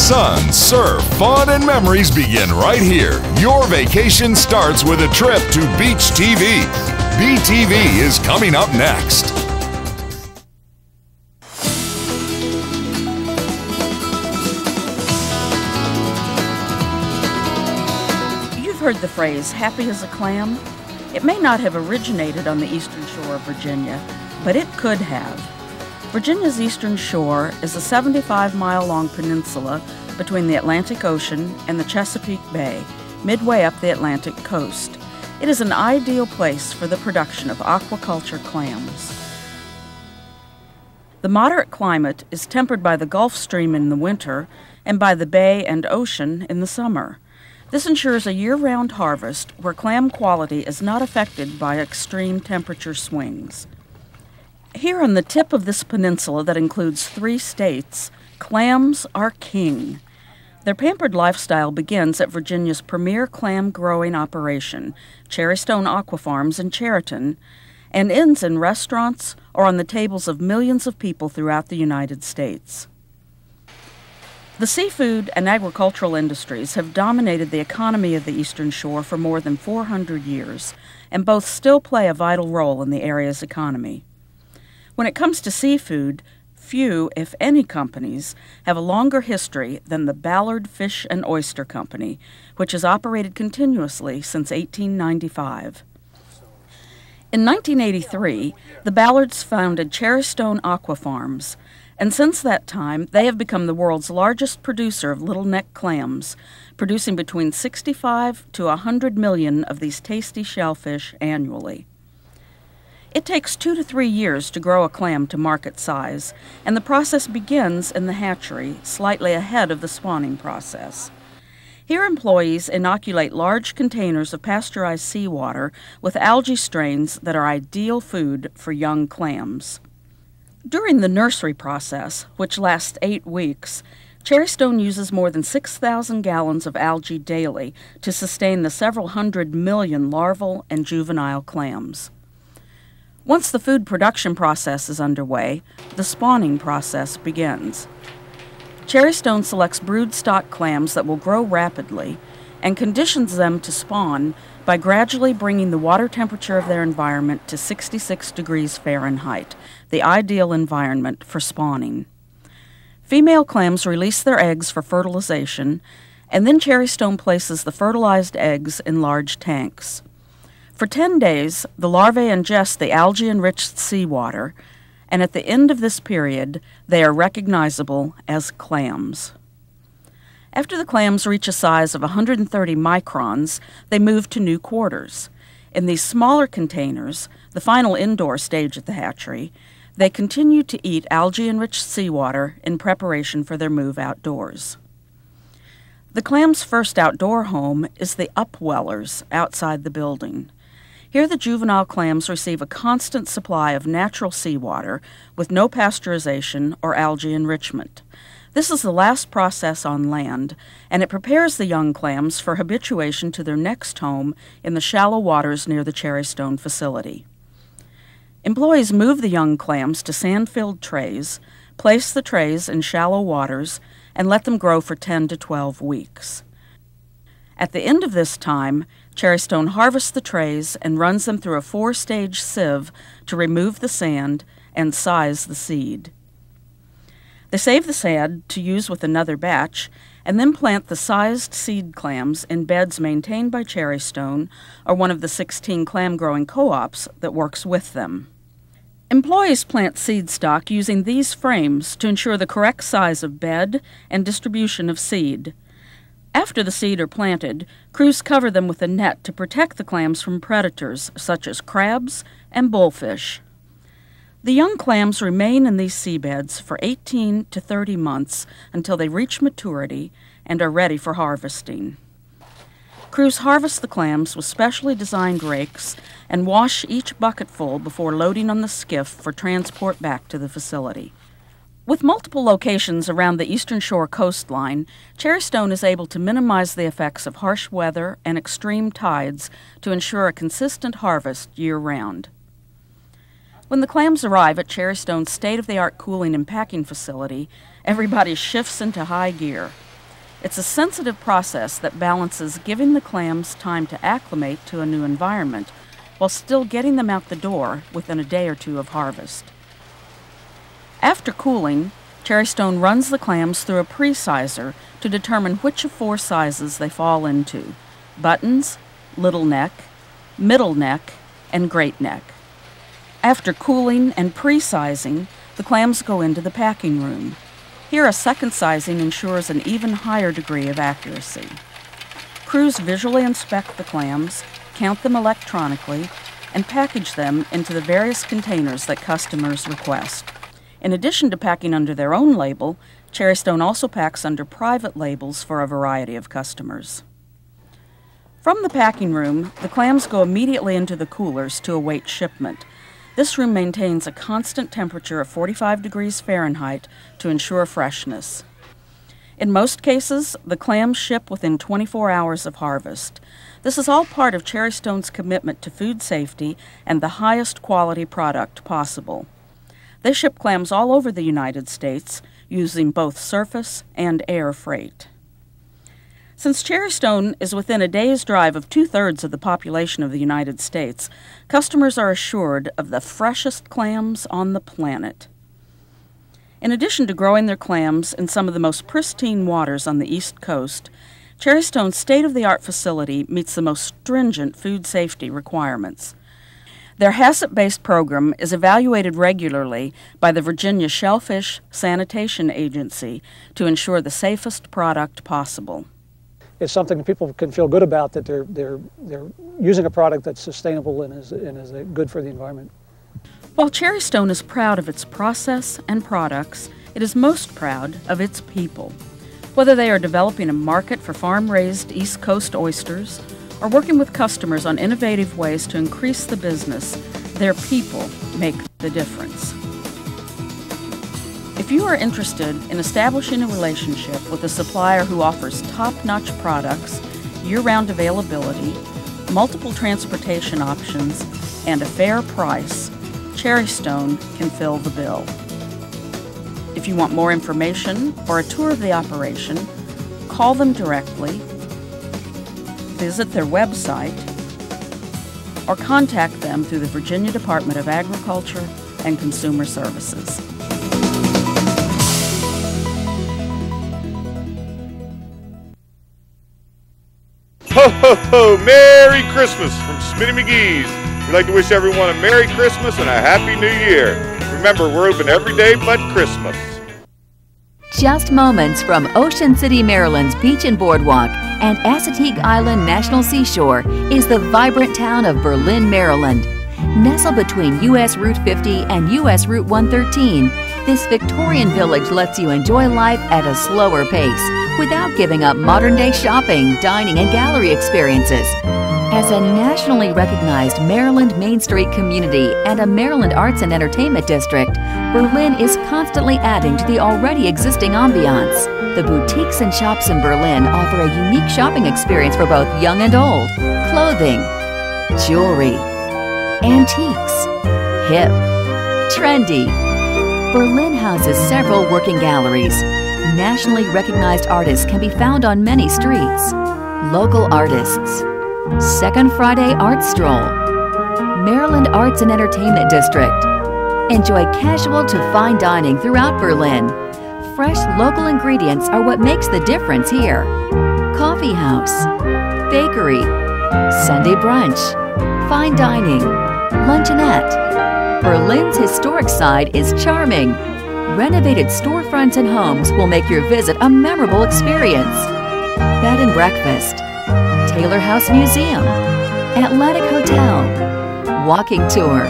sun, surf, fun, and memories begin right here. Your vacation starts with a trip to Beach TV. BTV is coming up next. You've heard the phrase, happy as a clam? It may not have originated on the eastern shore of Virginia, but it could have. Virginia's eastern shore is a 75-mile-long peninsula between the Atlantic Ocean and the Chesapeake Bay, midway up the Atlantic coast. It is an ideal place for the production of aquaculture clams. The moderate climate is tempered by the Gulf Stream in the winter and by the bay and ocean in the summer. This ensures a year-round harvest where clam quality is not affected by extreme temperature swings. Here on the tip of this peninsula that includes 3 states, clams are king. Their pampered lifestyle begins at Virginia's premier clam growing operation, Cherrystone Aqua Farms in Chariton, and ends in restaurants or on the tables of millions of people throughout the United States. The seafood and agricultural industries have dominated the economy of the Eastern Shore for more than 400 years, and both still play a vital role in the area's economy. When it comes to seafood, few, if any, companies have a longer history than the Ballard Fish and Oyster Company, which has operated continuously since 1895. In 1983, the Ballards founded Cherrystone Aqua Farms, and since that time, they have become the world's largest producer of little neck clams, producing between 65 to 100 million of these tasty shellfish annually. It takes 2 to 3 years to grow a clam to market size, and the process begins in the hatchery, slightly ahead of the spawning process. Here employees inoculate large containers of pasteurized seawater with algae strains that are ideal food for young clams. During the nursery process, which lasts 8 weeks, Cherrystone uses more than 6,000 gallons of algae daily to sustain the several hundred million larval and juvenile clams. Once the food production process is underway, the spawning process begins. Cherrystone selects broodstock clams that will grow rapidly and conditions them to spawn by gradually bringing the water temperature of their environment to 66 degrees Fahrenheit, the ideal environment for spawning. Female clams release their eggs for fertilization, and then Cherrystone places the fertilized eggs in large tanks. For 10 days, the larvae ingest the algae-enriched seawater, and at the end of this period, they are recognizable as clams. After the clams reach a size of 130 microns, they move to new quarters. In these smaller containers, the final indoor stage at the hatchery, they continue to eat algae-enriched seawater in preparation for their move outdoors. The clams' first outdoor home is the upwellers outside the building. Here the juvenile clams receive a constant supply of natural seawater with no pasteurization or algae enrichment. This is the last process on land, and it prepares the young clams for habituation to their next home in the shallow waters near the Cherrystone facility. Employees move the young clams to sand-filled trays, place the trays in shallow waters, and let them grow for 10 to 12 weeks. At the end of this time, Cherrystone harvests the trays and runs them through a 4-stage sieve to remove the sand and size the seed. They save the sand to use with another batch and then plant the sized seed clams in beds maintained by Cherrystone or one of the 16 clam-growing co-ops that works with them. Employees plant seed stock using these frames to ensure the correct size of bed and distribution of seed. After the seed are planted, crews cover them with a net to protect the clams from predators such as crabs and bullfish. The young clams remain in these seabeds for 18 to 30 months until they reach maturity and are ready for harvesting. Crews harvest the clams with specially designed rakes and wash each bucketful before loading on the skiff for transport back to the facility. With multiple locations around the Eastern Shore coastline, Cherrystone is able to minimize the effects of harsh weather and extreme tides to ensure a consistent harvest year-round. When the clams arrive at Cherrystone's state-of-the-art cooling and packing facility, everybody shifts into high gear. It's a sensitive process that balances giving the clams time to acclimate to a new environment while still getting them out the door within a day or two of harvest. After cooling, Cherry Stone runs the clams through a pre-sizer to determine which of 4 sizes they fall into: buttons, little neck, middle neck, and great neck. After cooling and pre-sizing, the clams go into the packing room. Here, a second sizing ensures an even higher degree of accuracy. Crews visually inspect the clams, count them electronically, and package them into the various containers that customers request. In addition to packing under their own label, Cherry Stone also packs under private labels for a variety of customers. From the packing room, the clams go immediately into the coolers to await shipment. This room maintains a constant temperature of 45 degrees Fahrenheit to ensure freshness. In most cases, the clams ship within 24 hours of harvest. This is all part of Cherry Stone's commitment to food safety and the highest quality product possible. They ship clams all over the United States, using both surface and air freight. Since Cherry Stone is within a day's drive of 2/3 of the population of the United States, customers are assured of the freshest clams on the planet. In addition to growing their clams in some of the most pristine waters on the East Coast, Cherry Stone's state-of-the-art facility meets the most stringent food safety requirements. Their HACCP-based program is evaluated regularly by the Virginia Shellfish Sanitation Agency to ensure the safest product possible. It's something that people can feel good about, that they're using a product that's sustainable and is good for the environment. While Cherry Stone is proud of its process and products, it is most proud of its people. Whether they are developing a market for farm-raised East Coast oysters or working with customers on innovative ways to increase the business, their people make the difference. If you are interested in establishing a relationship with a supplier who offers top-notch products, year-round availability, multiple transportation options, and a fair price, Cherry Stone can fill the bill. If you want more information or a tour of the operation, call them directly, visit their website, or contact them through the Virginia Department of Agriculture and Consumer Services. Ho, ho, ho! Merry Christmas from Smitty McGee's. We'd like to wish everyone a Merry Christmas and a Happy New Year. Remember, we're open every day but Christmas. Just moments from Ocean City, Maryland's beach and boardwalk and Assateague Island National Seashore is the vibrant town of Berlin, Maryland. Nestled between U.S. Route 50 and U.S. Route 113, this Victorian village lets you enjoy life at a slower pace without giving up modern-day shopping, dining, and gallery experiences. As a nationally recognized Maryland Main Street community and a Maryland Arts and Entertainment District, Berlin is constantly adding to the already existing ambiance. The boutiques and shops in Berlin offer a unique shopping experience for both young and old. Clothing, jewelry, antiques, hip, trendy. Berlin houses several working galleries. Nationally recognized artists can be found on many streets. Local artists. Second Friday Art Stroll. Maryland Arts and Entertainment District. Enjoy casual to fine dining throughout Berlin. Fresh local ingredients are what makes the difference here. Coffee house. Bakery. Sunday brunch. Fine dining. Luncheonette. Berlin's historic side is charming. Renovated storefronts and homes will make your visit a memorable experience. Bed and breakfast. Taylor House Museum. Atlantic Hotel. Walking tour.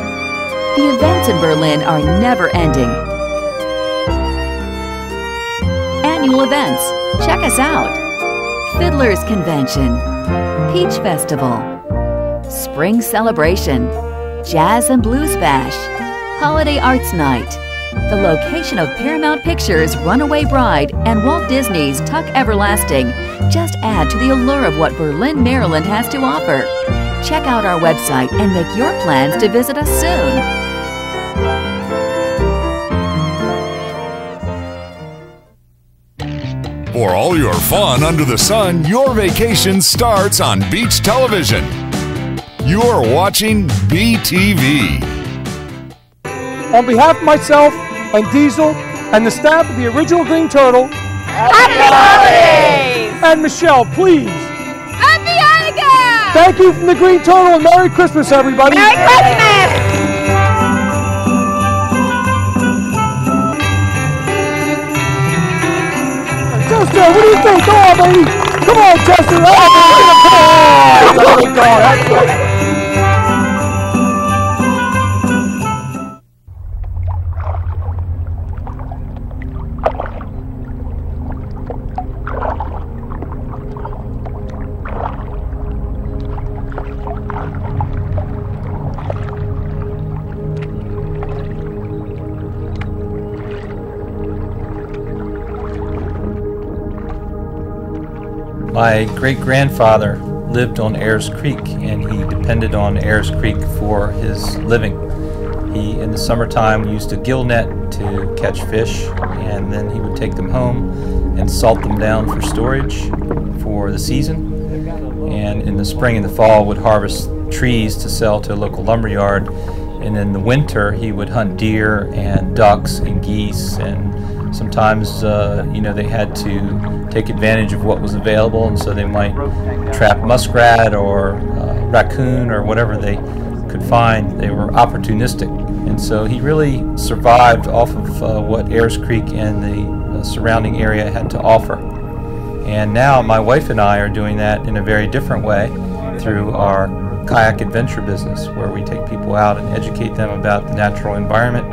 The events in Berlin are never ending. Annual events. Check us out. Fiddler's Convention. Peach Festival. Spring Celebration. Jazz and Blues Bash. Holiday Arts Night. The location of Paramount Pictures' Runaway Bride and Walt Disney's Tuck Everlasting just add to the allure of what Berlin, Maryland has to offer. Check out our website and make your plans to visit us soon. For all your fun under the sun, your vacation starts on Beach Television. You're watching BTV. On behalf of myself and Diesel and the staff of the original Green Turtle, Happy Holidays! And Michelle, please. Happy Hanukkah! Thank you from the Green Turtle and Merry Christmas, everybody. Merry Christmas! Chester, what do you think? Come on, baby. Come on, Chester. Oh, come on. My great-grandfather lived on Ayers Creek, and he depended on Ayers Creek for his living. He, in the summertime, used a gill net to catch fish, and then he would take them home and salt them down for storage for the season. And in the spring and the fall, would harvest trees to sell to a local lumber yard. And in the winter, he would hunt deer and ducks and geese, and sometimes, they had to take advantage of what was available, and so they might trap muskrat or raccoon or whatever they could find. They were opportunistic, and so he really survived off of what Ayers Creek and the surrounding area had to offer. And now my wife and I are doing that in a very different way through our kayak adventure business, where we take people out and educate them about the natural environment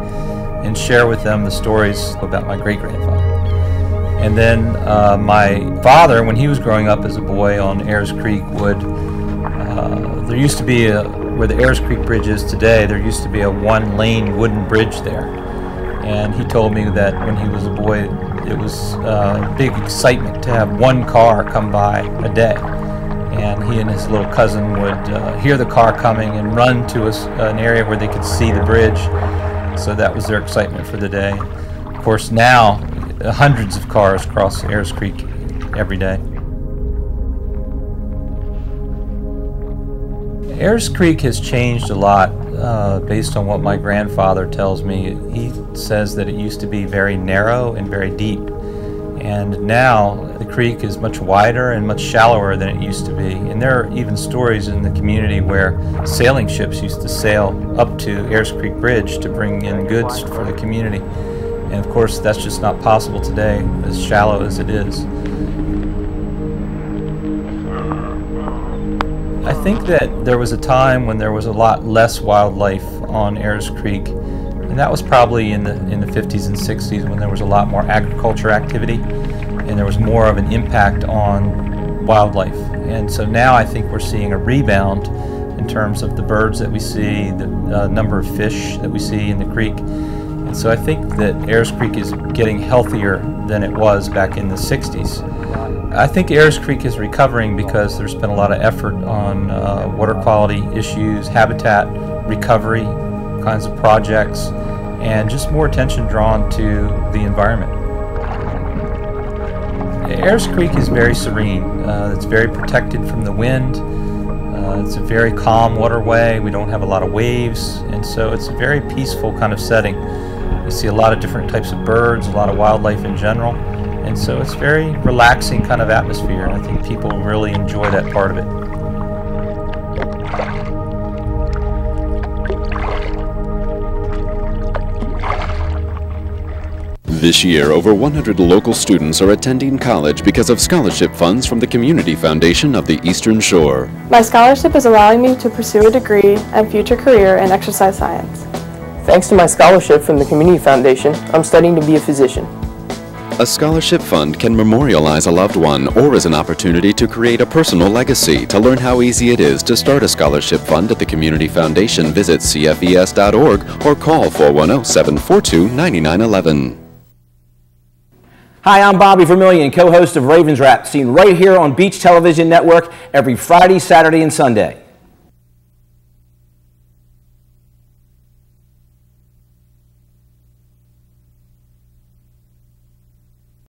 and share with them the stories about my great-grandfather. And then my father, when he was growing up as a boy on Ayers Creek, there used to be, where the Ayers Creek Bridge is today, there used to be a one-lane wooden bridge there. And he told me that when he was a boy, it was big excitement to have one car come by a day. And he and his little cousin would hear the car coming and run to an area where they could see the bridge. So that was their excitement for the day. Of course, now hundreds of cars cross Ayers Creek every day. Ayers Creek has changed a lot based on what my grandfather tells me. He says that it used to be very narrow and very deep. And now the creek is much wider and much shallower than it used to be. And there are even stories in the community where sailing ships used to sail up to Ayers Creek Bridge to bring in goods for the community. And of course, that's just not possible today, as shallow as it is. I think that there was a time when there was a lot less wildlife on Ayers Creek. And that was probably in the 50s and 60s, when there was a lot more agriculture activity and there was more of an impact on wildlife. And so now I think we're seeing a rebound in terms of the birds that we see, the number of fish that we see in the creek. And so I think that Ayers Creek is getting healthier than it was back in the 60s. I think Ayers Creek is recovering because there's been a lot of effort on water quality issues, habitat recovery kinds of projects, and just more attention drawn to the environment. Ayers Creek is very serene. It's very protected from the wind. It's a very calm waterway. We don't have a lot of waves, and so it's a very peaceful kind of setting. You see a lot of different types of birds, a lot of wildlife in general, and so it's a very relaxing kind of atmosphere, and I think people really enjoy that part of it. This year, over 100 local students are attending college because of scholarship funds from the Community Foundation of the Eastern Shore. My scholarship is allowing me to pursue a degree and future career in exercise science. Thanks to my scholarship from the Community Foundation, I'm studying to be a physician. A scholarship fund can memorialize a loved one or is an opportunity to create a personal legacy. To learn how easy it is to start a scholarship fund at the Community Foundation, visit cfes.org or call 410-742-9911. Hi, I'm Bobby Vermillion, co-host of Ravens Wrap, seen right here on Beach Television Network every Friday, Saturday, and Sunday.